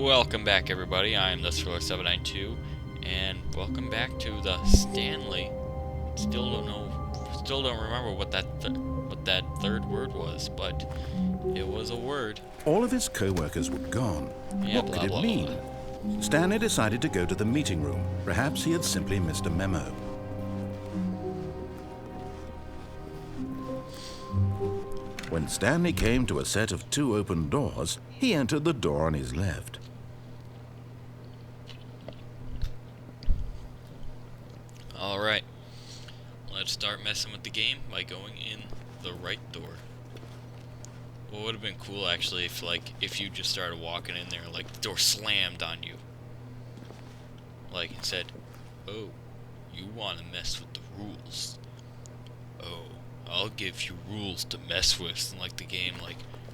Welcome back, everybody. I am the Thriller792, and welcome back to the Stanley. Still don't remember what that third word was, but it was a word. All of his co-workers were gone. Yeah, What could it mean? Stanley decided to go to the meeting room. Perhaps he had simply missed a memo. When Stanley came to a set of two open doors, he entered the door on his left. Alright, let's start messing with the game by going in the right door. What would have been cool, actually, if you just started walking in there, like, the door slammed on you. Like, and said, "Oh, you want to mess with the rules. Oh, I'll give you rules to mess with," and like the game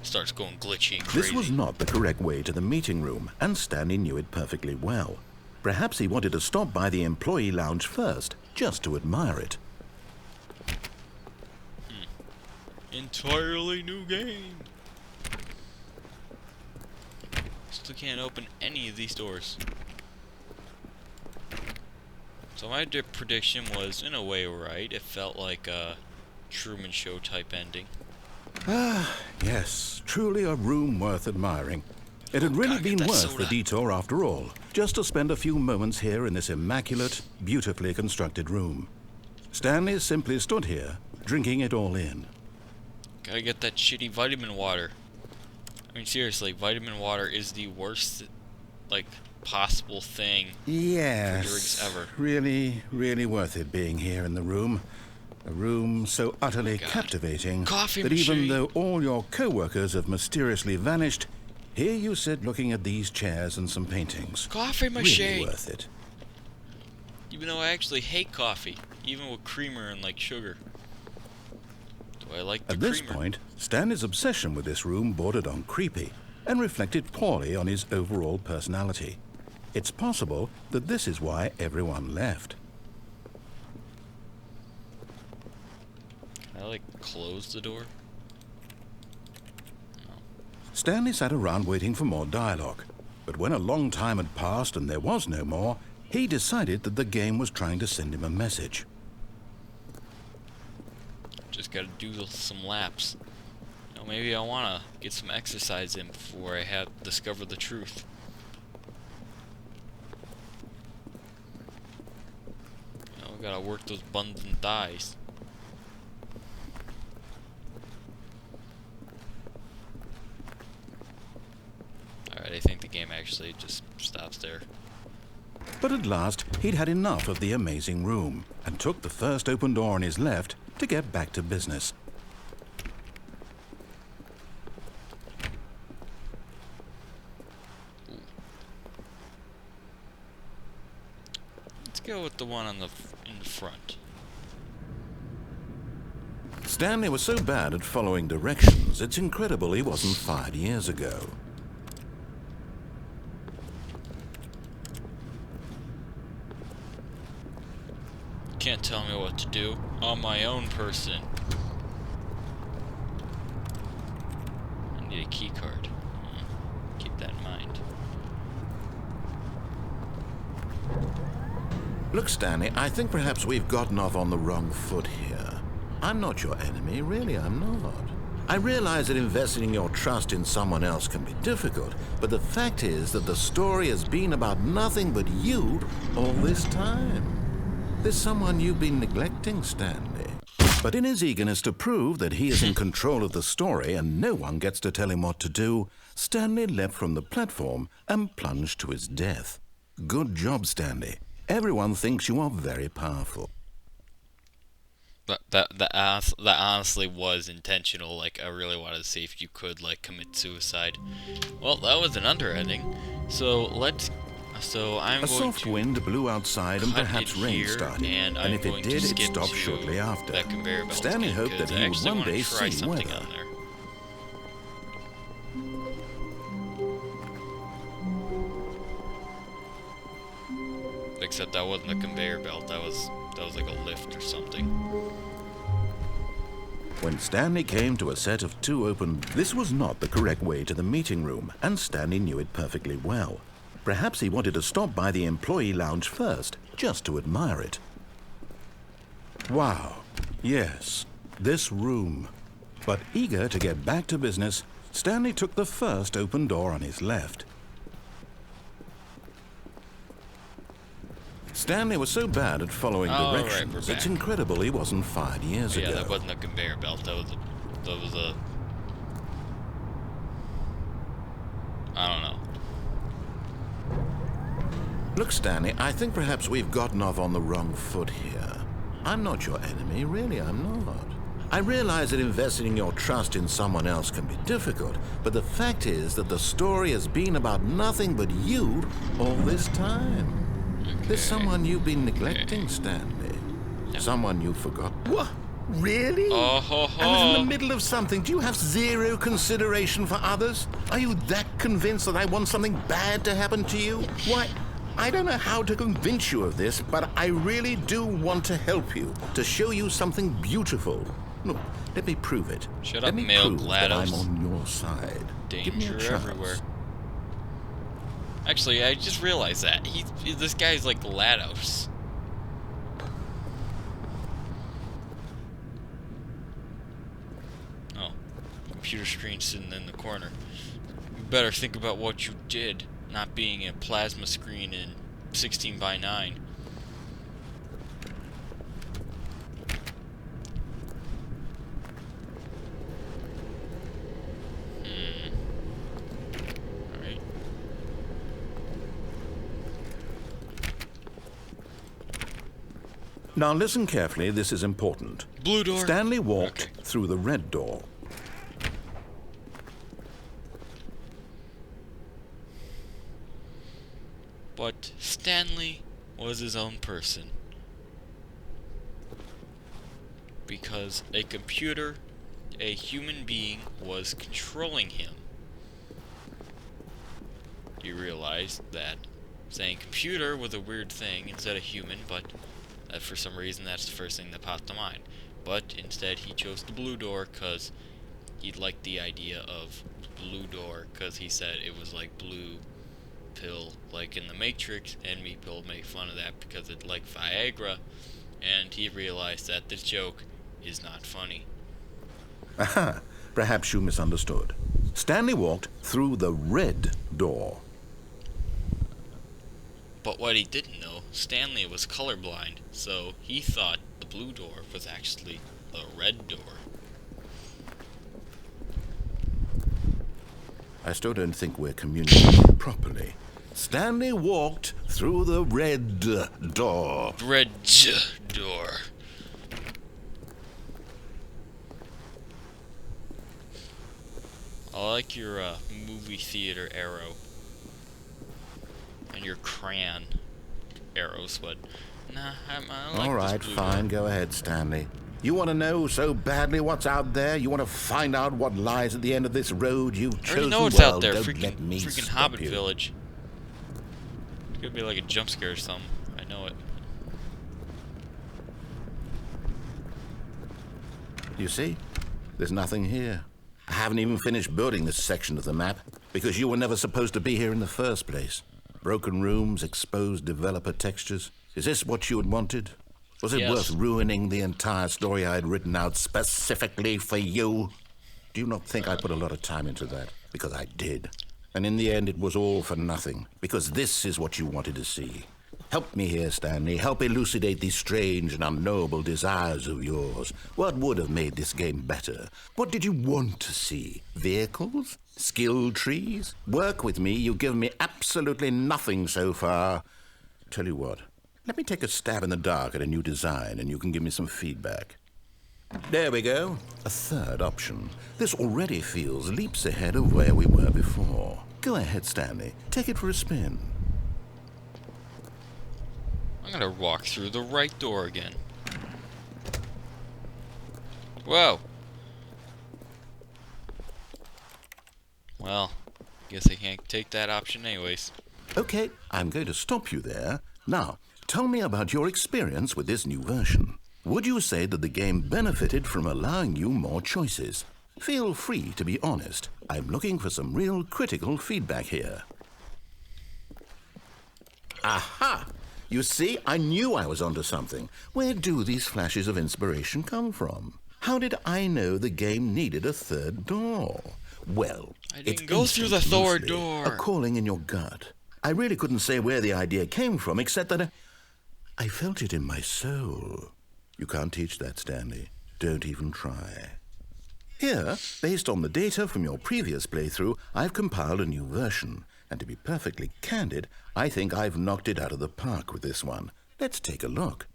starts going glitchy and crazy. This was not the correct way to the meeting room, and Stanley knew it perfectly well. Perhaps he wanted to stop by the employee lounge first, just to admire it. Entirely new game. Still can't open any of these doors. So my prediction was, in a way, right. It felt like a Truman Show type ending. Ah, yes, truly a room worth admiring. It had really been worth the detour after all, just to spend a few moments here in this immaculate, beautifully constructed room. Stanley simply stood here, drinking it all in. Gotta get that shitty vitamin water. I mean, seriously, vitamin water is the worst, possible thing for drinks ever. Really worth it being here in the room. A room so utterly captivating that even though all your co-workers have mysteriously vanished, here you sit looking at these chairs and some paintings. Coffee machine! Really worth it. Even though I actually hate coffee, even with creamer and, sugar. Do I like the creamer? At this point, Stanley's obsession with this room bordered on creepy and reflected poorly on his overall personality. It's possible that this is why everyone left. Can I, close the door? No. Stanley sat around waiting for more dialogue, but when a long time had passed and there was no more, he decided that the game was trying to send him a message. Just gotta do some laps. Maybe I wanna get some exercise in before I discover the truth. We gotta work those buns and thighs. Alright, I think the game actually just stops there. But at last, he'd had enough of the amazing room and took the first open door on his left to get back to business. Let's go with the one in the front. Stanley was so bad at following directions, it's incredible he wasn't fired years ago. Can't tell me what to do. I'm my own person. I need a key card. Keep that in mind. Look, Stanley, I think perhaps we've gotten off on the wrong foot here. I'm not your enemy, really, I'm not. I realize that investing your trust in someone else can be difficult, but the fact is that the story has been about nothing but you all this time. There's someone you've been neglecting, Stanley. But in his eagerness to prove that he is in control of the story and no one gets to tell him what to do, Stanley leapt from the platform and plunged to his death. Good job, Stanley. Everyone thinks you are very powerful. That honestly was intentional. I really wanted to see if you could, commit suicide. Well, that was an under-ending. So, I'm going to... A soft wind blew outside and perhaps rain started. And if it did, it stopped shortly after. Stanley hoped that he would one day see weather. Except that wasn't a conveyor belt, that was like a lift or something. When Stanley came to a set of two open... This was not the correct way to the meeting room, and Stanley knew it perfectly well. Perhaps he wanted to stop by the employee lounge first, just to admire it. Wow, yes, this room. But eager to get back to business, Stanley took the first open door on his left. Stanley was so bad at following directions, it's incredible he wasn't fired years ago. Yeah, that wasn't a conveyor belt. That was a... I don't know. Look, Stanley, I think perhaps we've gotten off on the wrong foot here. I'm not your enemy, really, I'm not. I realize that investing your trust in someone else can be difficult, but the fact is that the story has been about nothing but you all this time. There's someone you've been neglecting, Stanley. Someone you forgot. What? Really? Oh, ho, ho. I was in the middle of something. Do you have zero consideration for others? Are you that convinced that I want something bad to happen to you? Why, I don't know how to convince you of this, but I really do want to help you, to show you something beautiful. Look, let me prove it. Shut let up, me male prove that I'm GLaDOS. on your side. Give me a Danger chance. everywhere. Actually, I just realized that. This guy's like GLaDOS. Oh. Computer screen sitting in the corner. You better think about what you did, not being a plasma screen in 16 by 9. Alright. Now listen carefully, this is important. Blue door. Stanley walked through the red door. But Stanley was his own person. Because a computer, a human being, was controlling him. You realize that saying computer was a weird thing instead of human, but for some reason that's the first thing that popped to mind. But instead he chose the blue door because he liked the idea of blue door, because he said it was like blue pill, like in the Matrix, and people make fun of that because it's like Viagra, and he realized that this joke is not funny. Aha, perhaps you misunderstood. Stanley walked through the red door. But what he didn't know, Stanley was colorblind, so he thought the blue door was actually the red door. I still don't think we're communicating properly. Stanley walked through the red door. Red door. I like your movie theater arrow. And your crayon arrows, but nah, I like All right, this blue fine, door. go ahead, Stanley. You want to know so badly what's out there? You want to find out what lies at the end of this road you've I already chosen? know what's Well, out there. don't let me Freaking stop Hobbit you. Village. It's gonna be like a jump scare or something. I know it. You see? There's nothing here. I haven't even finished building this section of the map because you were never supposed to be here in the first place. Broken rooms, exposed developer textures. Is this what you had wanted? Was it Yes. worth ruining the entire story I had written out specifically for you? Do you not think I put a lot of time into that? Because I did. And in the end, it was all for nothing. Because this is what you wanted to see. Help me here, Stanley. Help elucidate these strange and unknowable desires of yours. What would have made this game better? What did you want to see? Vehicles? Skill trees? Work with me. You've given me absolutely nothing so far. Tell you what. Let me take a stab in the dark at a new design, and you can give me some feedback. There we go. A third option. This already feels leaps ahead of where we were before. Go ahead, Stanley. Take it for a spin. I'm gonna walk through the right door again. Whoa. Well, guess I can't take that option anyways. Okay, I'm going to stop you there. Now, tell me about your experience with this new version. would you say that the game benefited from allowing you more choices? Feel free to be honest. I'm looking for some real critical feedback here. Aha! You see, I knew I was onto something. Where do these flashes of inspiration come from? How did I know the game needed a third door? Well, I didn't go through the third door. A calling in your gut. I really couldn't say where the idea came from, except that I felt it in my soul. You can't teach that, Stanley. Don't even try. Here, based on the data from your previous playthrough, I've compiled a new version. And to be perfectly candid, I think I've knocked it out of the park with this one. Let's take a look.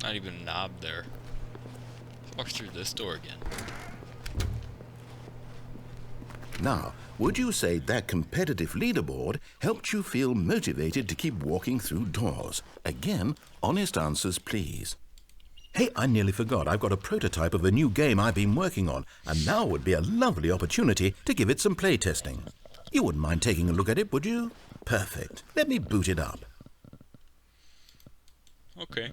Not even a knob there. Walk through this door again. Now, would you say that competitive leaderboard helped you feel motivated to keep walking through doors? Again, honest answers, please. Hey, I nearly forgot. I've got a prototype of a new game I've been working on, and now would be a lovely opportunity to give it some playtesting. You wouldn't mind taking a look at it, would you? Perfect. Let me boot it up. Okay.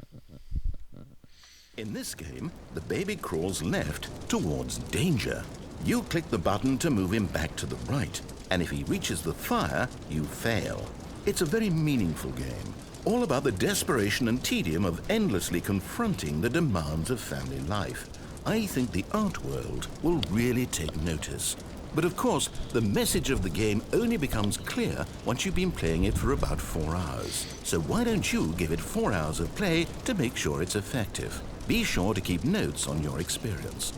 In this game, the baby crawls left towards danger. You click the button to move him back to the right, and if he reaches the fire, you fail. It's a very meaningful game, all about the desperation and tedium of endlessly confronting the demands of family life. I think the art world will really take notice. But of course, the message of the game only becomes clear once you've been playing it for about 4 hours. So why don't you give it 4 hours of play to make sure it's effective? Be sure to keep notes on your experience.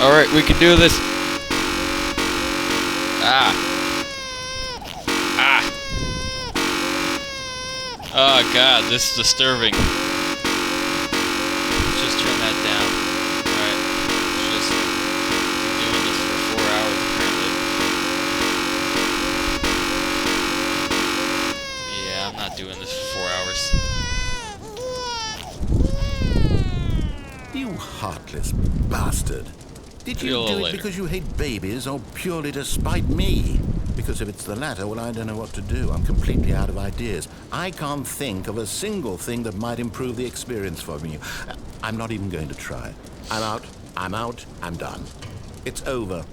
Alright, we can do this. Ah. Ah. Oh god, this is disturbing. Let's just turn that down. Alright. Let's just keep doing this for 4 hours apparently. Yeah, I'm not doing this for 4 hours. You heartless bastard. Did you do it because you hate babies or purely to spite me? Because if it's the latter, well, I don't know what to do. I'm completely out of ideas. I can't think of a single thing that might improve the experience for me. I'm not even going to try. I'm out. I'm done. It's over.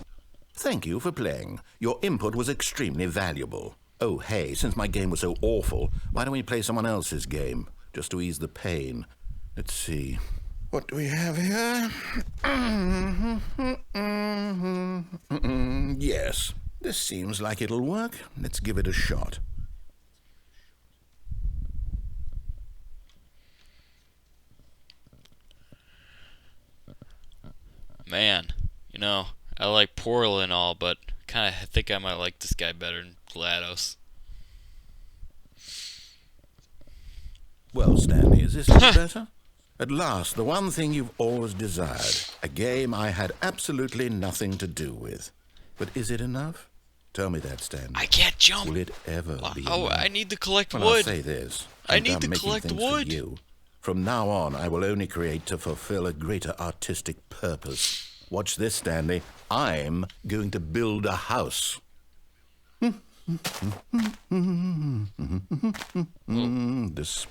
Thank you for playing. Your input was extremely valuable. Oh, hey, since my game was so awful, why don't we play someone else's game? Just to ease the pain. Let's see. What do we have here? Yes, this seems like it'll work. Let's give it a shot. Man, you know, I like Portal and all, but kind of think I might like this guy better than GLaDOS. Well, Stanley, is this any better? At last, the one thing you've always desired. A game I had absolutely nothing to do with. But is it enough? Tell me that, Stanley. I can't jump. Will it ever be Oh, enough? I need to collect Well, wood. I'll say this. I I'm need done to making collect things wood. For you. From now on, I will only create to fulfill a greater artistic purpose. Watch this, Stanley. I'm going to build a house. This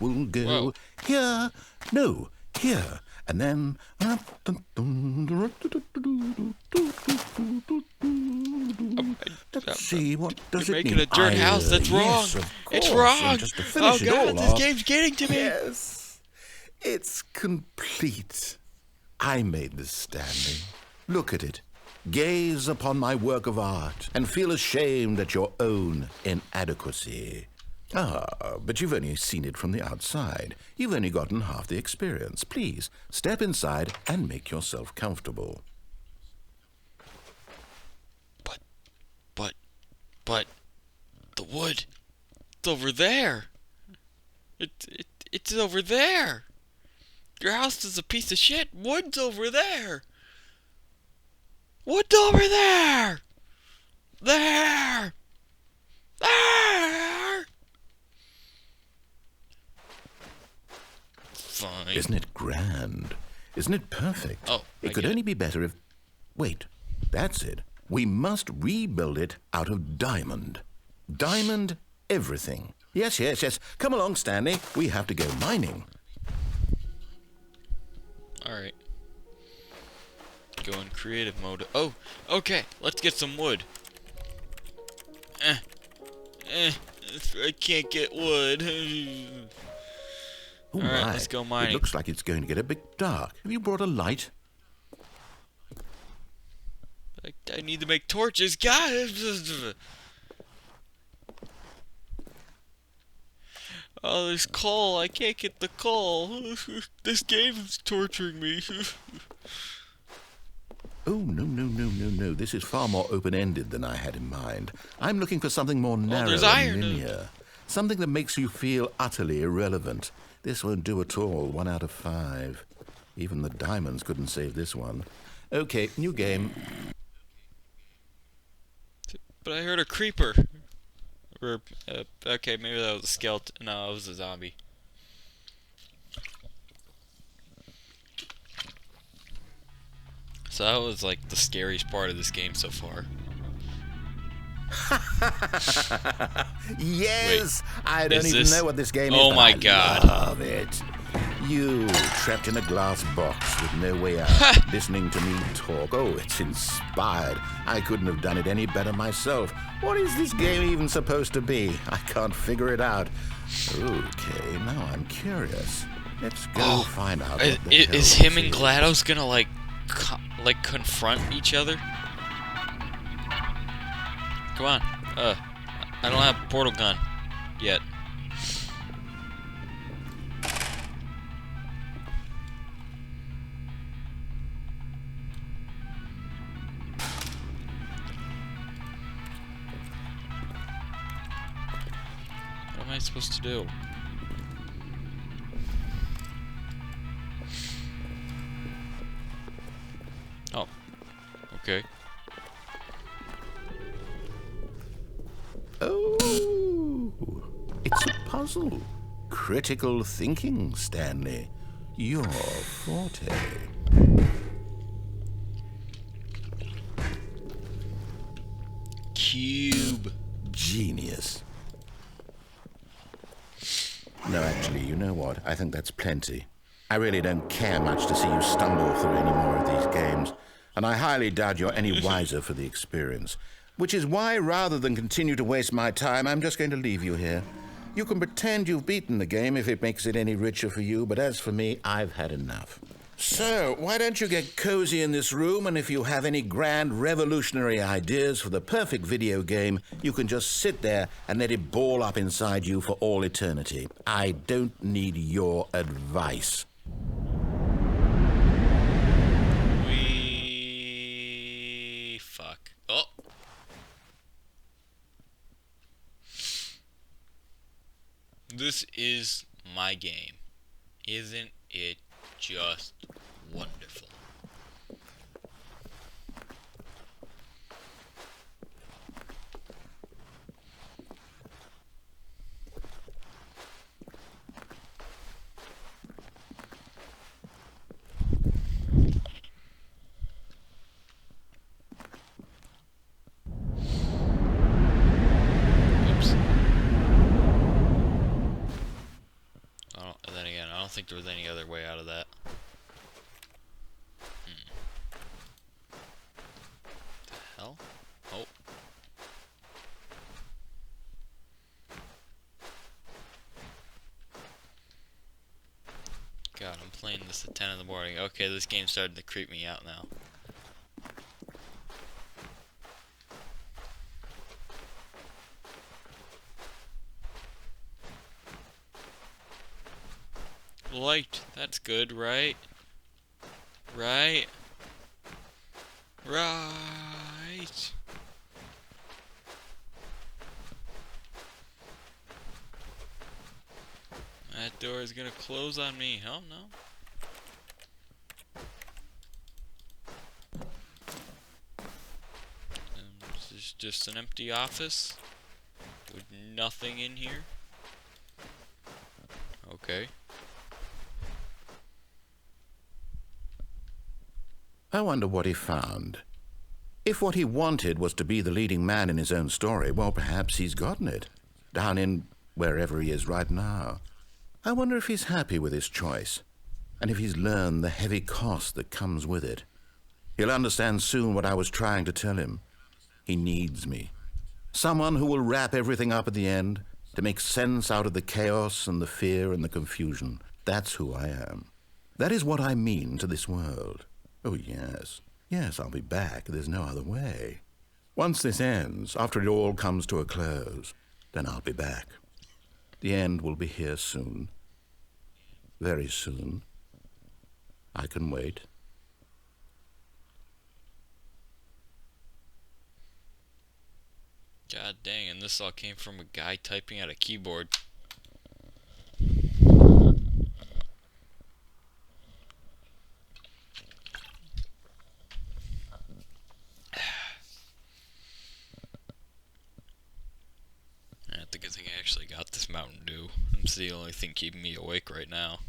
will go Whoa. here. No, here. And then... Let's see, what does You're it making mean? a dirt house. That's wrong. Yes, of It's course. wrong. And just to Oh finish it all god, this off, game's getting to me. yes, it's complete. I made this, Stanley. Look at it. Gaze upon my work of art and feel ashamed at your own inadequacy. Ah, but you've only seen it from the outside. You've only gotten half the experience. Please, step inside and make yourself comfortable. But the wood, it's over there. It's over there. Your house is a piece of shit. Wood's over there. Wood's over there. There. Fine. Isn't it grand? Isn't it perfect? Oh, it could only be better if... Wait, that's it. We must rebuild it out of diamond. Diamond everything. Yes, yes, yes. Come along, Stanley. We have to go mining. Alright. Go in creative mode. Oh, okay. Let's get some wood. I can't get wood. Oh, Alright, my. let's go It mining. looks like it's going to get a bit dark. Have you brought a light? I need to make torches. God! Oh, there's coal. I can't get the coal. This game's torturing me. Oh, no, no, no, no, no. This is far more open-ended than I had in mind. I'm looking for something more narrow there's and iron. linear. Something that makes you feel utterly irrelevant. This won't do at all. 1 out of 5. Even the diamonds couldn't save this one. Okay, new game. But I heard a creeper. Or, okay, maybe that was a skeleton. No, it was a zombie. So that was like the scariest part of this game so far. Yes! Wait, I don't is even this- know what this game is. Oh but my I God. love it. You, trapped in a glass box with no way out, listening to me talk. Oh, it's inspired. I couldn't have done it any better myself. What is this game even supposed to be? I can't figure it out. Okay, now I'm curious. Let's go find out what the hell Is him this and is. GLaDOS gonna like confront each other? Come on. I don't have a portal gun yet. What am I supposed to do? Oh. Okay. Oh, it's a puzzle. Critical thinking, Stanley. Your forte. Cube. Genius. No, actually, you know what? I think that's plenty. I really don't care much to see you stumble through any more of these games, and I highly doubt you're any wiser for the experience. Which is why, rather than continue to waste my time, I'm just going to leave you here. You can pretend you've beaten the game if it makes it any richer for you, but as for me, I've had enough. So, why don't you get cozy in this room, and if you have any grand revolutionary ideas for the perfect video game, you can just sit there and let it ball up inside you for all eternity. I don't need your advice. Fuck. Oh. This is my game. Isn't it just wonderful? Oops. Then again, I don't think there was any other way out of that. The hell? Oh. God, I'm playing this at 10 in the morning. Okay, this game's starting to creep me out now. Light, that's good, right? Right? Right. That door is gonna close on me. Oh no. This is just an empty office with nothing in here. Okay. I wonder what he found. If what he wanted was to be the leading man in his own story, well, perhaps he's gotten it. Down in wherever he is right now. I wonder if he's happy with his choice, and if he's learned the heavy cost that comes with it. He'll understand soon what I was trying to tell him. He needs me. Someone who will wrap everything up at the end, to make sense out of the chaos and the fear and the confusion. That's who I am. That is what I mean to this world. Oh, yes. Yes, I'll be back. There's no other way. Once this ends, after it all comes to a close, then I'll be back. The end will be here soon. Very soon. I can wait. God dang, and this all came from a guy typing at a keyboard. The good thing I actually got this Mountain Dew. It's the only thing keeping me awake right now.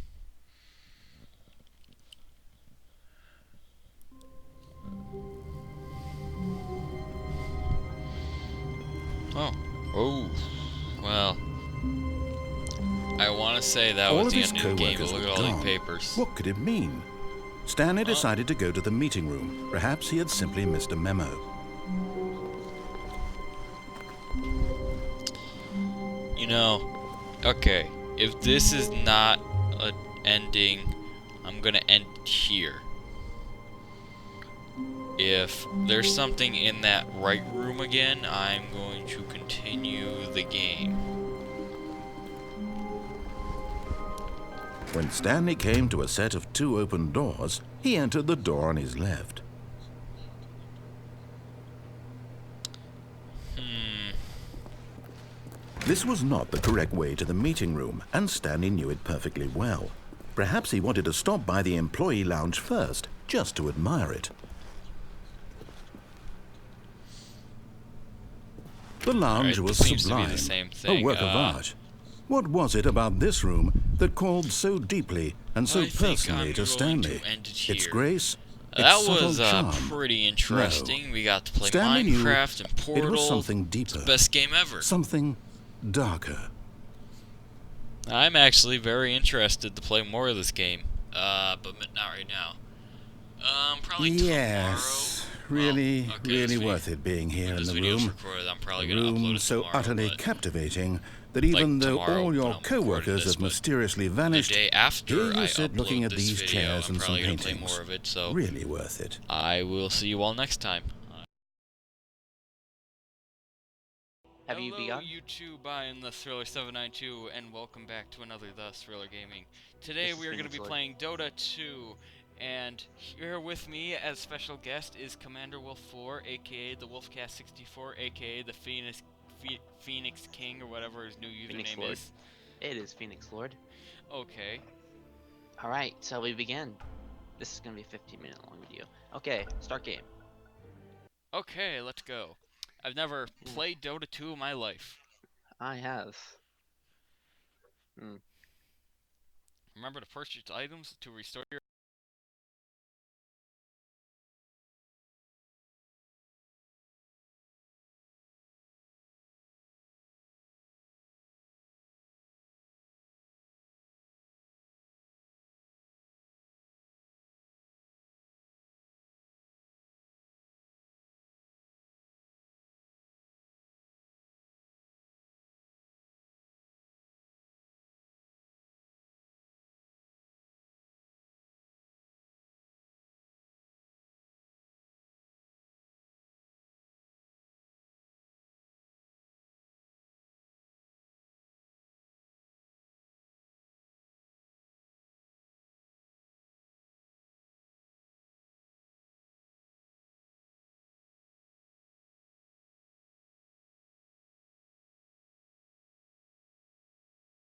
Oh, well, I want to say that was the end of the game, but look at all the papers. What could it mean? Stanley decided to go to the meeting room. Perhaps he had simply missed a memo. You know, okay, if this is not an ending, I'm gonna end here. If there's something in that right room again, I'm going to continue the game. When Stanley came to a set of 2 open doors, he entered the door on his left. This was not the correct way to the meeting room, and Stanley knew it perfectly well. Perhaps he wanted to stop by the employee lounge first, just to admire it. The lounge was sublime, a work of art. What was it about this room that called so deeply and so personally to Stanley? Its grace, its subtle charm. That was pretty interesting. No. We got to play Stanley Minecraft and Portal. It was something deeper. It's the best game ever. Something darker. I'm actually very interested to play more of this game, but not right now. Probably yes, tomorrow. Really, well, okay, really worth it being here in the room. Recorded, I'm probably a gonna upload room it so tomorrow, utterly captivating that even though all your co-workers have mysteriously vanished, the day after here you I sit looking at these video, chairs and some paintings. play more of it, so really worth it. I will see you all next time. Have you begun? Hello YouTube, I am the Thriller792 and welcome back to another The Thriller Gaming. Today we are going to be playing Dota 2, and here with me as special guest is Commander Wolf 4, aka the Wolfcast 64, aka the Phoenix King, or whatever his new username is. It is Phoenix Lord. Okay. Alright, so we begin. This is going to be a 15-minute long video. Okay, start game. Okay, let's go. I've never played Dota 2 in my life. I have. Remember to purchase items to restore your